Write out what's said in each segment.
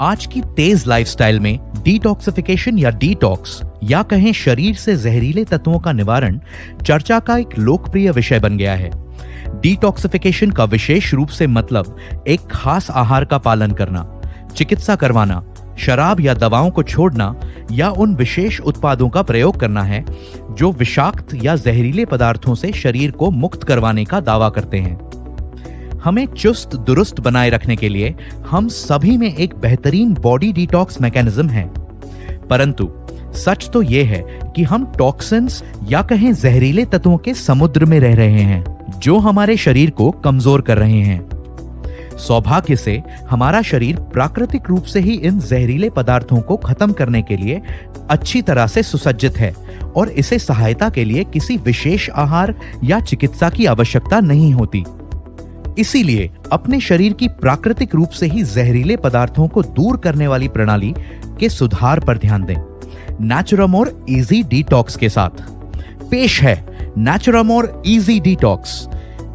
आज की तेज लाइफस्टाइल में डिटॉक्सिफिकेशन या डिटॉक्स या कहें शरीर से जहरीले तत्वों का निवारण चर्चा का एक लोकप्रिय विषय बन गया है। डिटॉक्सिफिकेशन का विशेष रूप से मतलब एक खास आहार का पालन करना, चिकित्सा करवाना, शराब या दवाओं को छोड़ना या उन विशेष उत्पादों का प्रयोग करना है जो विषाक्त या जहरीले पदार्थों से शरीर को मुक्त करवाने का दावा करते हैं। हमें चुस्त दुरुस्त बनाए रखने के लिए हम सभी में एक बेहतरीन बॉडी डिटॉक्स मैकेनिज्म है, परंतु सच तो यह है कि हम टॉक्सिन्स या कहें जहरीले तत्वों के समुद्र में रह रहे हैं जो हमारे शरीर को कमजोर कर रहे हैं। सौभाग्य से हमारा शरीर प्राकृतिक रूप से ही इन जहरीले पदार्थों को खत्म करने के लिए अच्छी तरह से सुसज्जित है और इसे सहायता के लिए किसी विशेष आहार या चिकित्सा की आवश्यकता नहीं होती। इसीलिए अपने शरीर की प्राकृतिक रूप से ही जहरीले पदार्थों को दूर करने वाली प्रणाली के सुधार पर ध्यान दें। नेचुरामोर इजी डिटॉक्स के साथ पेश है नेचुरामोर इजी डिटॉक्स,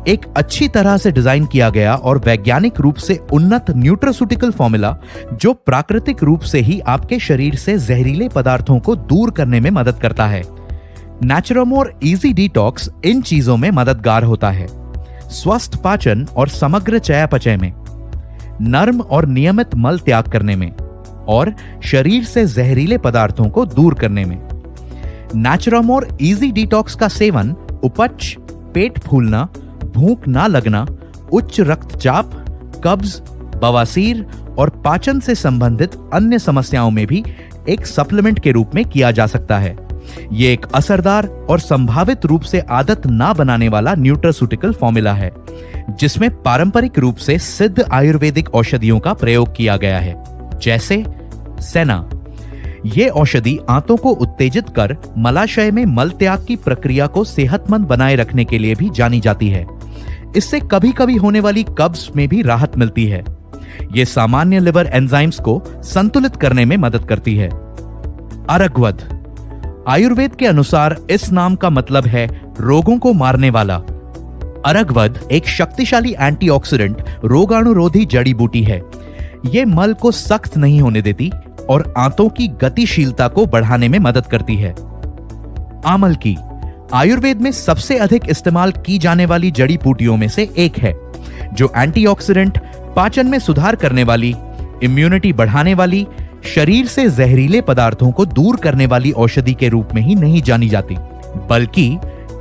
एक अच्छी तरह से डिजाइन किया गया और वैज्ञानिक रूप से उन्नत न्यूट्रास्यूटिकल फॉर्मूला जो प्राकृतिक रूप से ही आपके शरीर से जहरीले पदार्थों को दूर करने में मदद करता है। नेचुरामोर इजी डिटॉक्स इन चीजों में मददगार होता है: स्वस्थ पाचन और समग्र चयापचय में, नर्म और नियमित मल त्याग करने में और शरीर से जहरीले पदार्थों को दूर करने में। नेचुरामोर इजी डिटॉक्स का सेवन उपच, पेट फूलना, भूख ना लगना, उच्च रक्तचाप, कब्ज, बवासीर और पाचन से संबंधित अन्य समस्याओं में भी एक सप्लीमेंट के रूप में किया जा सकता है। यह एक असरदार और संभावित रूप से आदत ना बनाने वाला न्यूट्रास्यूटिकल फॉर्मूला है जिसमें पारंपरिक रूप से सिद्ध आयुर्वेदिक औषधियों का प्रयोग किया गया है, जैसे सेना। यह औषधि आंतों को उत्तेजित कर मलाशय में मल त्याग की प्रक्रिया को सेहतमंद बनाए रखने के लिए भी जानी जाती है। इससे कभी कभी होने वाली कब्ज में भी राहत मिलती है। यह सामान्य लिवर एंजाइम्स को संतुलित करने में मदद करती है। अरगवद, आयुर्वेद के अनुसार इस नाम का मतलब है रोगों को मारने वाला। अरगवद एक शक्तिशाली एंटीऑक्सीडेंट रोगाणुरोधी जड़ी बूटी है। यह मल को सख्त नहीं होने देती और आंतों की गतिशीलता को बढ़ाने में मदद करती है। आमल की आयुर्वेद में सबसे अधिक इस्तेमाल की जाने वाली जड़ी बूटियों में से एक है जो एंटीऑक्सीडेंट, पाचन में सुधार करने वाली, इम्यूनिटी बढ़ाने वाली, शरीर से जहरीले पदार्थों को दूर करने वाली औषधि के रूप में ही नहीं जानी जाती बल्कि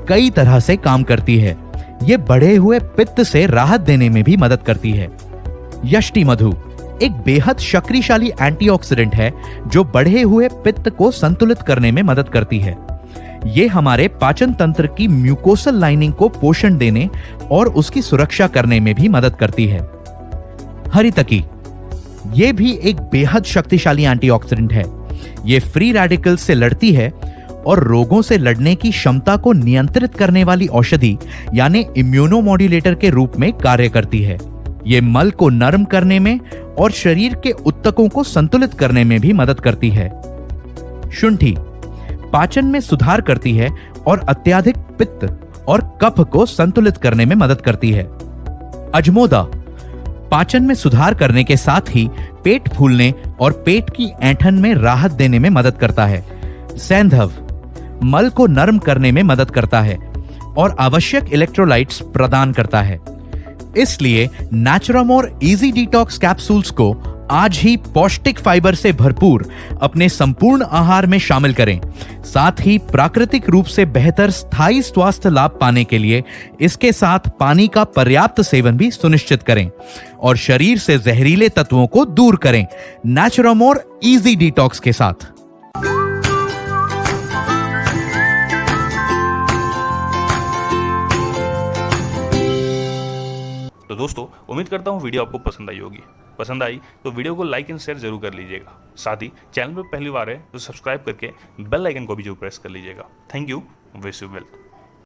कई तरह से काम करती है। यह बढ़े हुए पित्त से राहत देने में भी मदद करती है। यष्टि मधु एक बेहद शक्तिशाली एंटीऑक्सीडेंट है जो बढ़े हुए पित्त को संतुलित करने में मदद करती है। यह हमारे पाचन तंत्र की म्यूकोसल लाइनिंग को पोषण देने और उसकी सुरक्षा करने में भी मदद करती है। हरितकी यह भी एक बेहद शक्तिशाली एंटीऑक्सीडेंट है। यह फ्री रेडिकल्स से लड़ती है और रोगों से लड़ने की क्षमता को नियंत्रित करने वाली औषधि यानी इम्यूनोमॉड्यूलेटर के रूप में कार्य करती है। यह मल को नरम करने में और शरीर के ऊतकों को संतुलित करने में भी मदद करती है। शुंठी पाचन में सुधार करती है और अत्यधिक पित्त और कफ को संतुलित करने में मदद करती है। अजमोदा पाचन में सुधार करने के साथ ही पेट फूलने और पेट की ऐंठन में राहत देने में मदद करता है। सैंधव मल को नरम करने में मदद करता है और आवश्यक इलेक्ट्रोलाइट्स प्रदान करता है। इसलिए नेचुरामोर इजी डिटॉक्स कैप्सूल्स को आज ही पौष्टिक फाइबर से भरपूर अपने संपूर्ण आहार में शामिल करें। साथ ही प्राकृतिक रूप से बेहतर स्थायी स्वास्थ्य लाभ पाने के लिए इसके साथ पानी का पर्याप्त सेवन भी सुनिश्चित करें और शरीर से जहरीले तत्वों को दूर करें नेचुरामोर इजी डिटॉक्स के साथ। तो दोस्तों, उम्मीद करता हूँ वीडियो आपको पसंद आई होगी। पसंद आई तो वीडियो को लाइक एंड शेयर जरूर कर लीजिएगा। साथ ही चैनल पर पहली बार है तो सब्सक्राइब करके बेल आइकन को भी जरूर प्रेस कर लीजिएगा। Thank you, wish you well.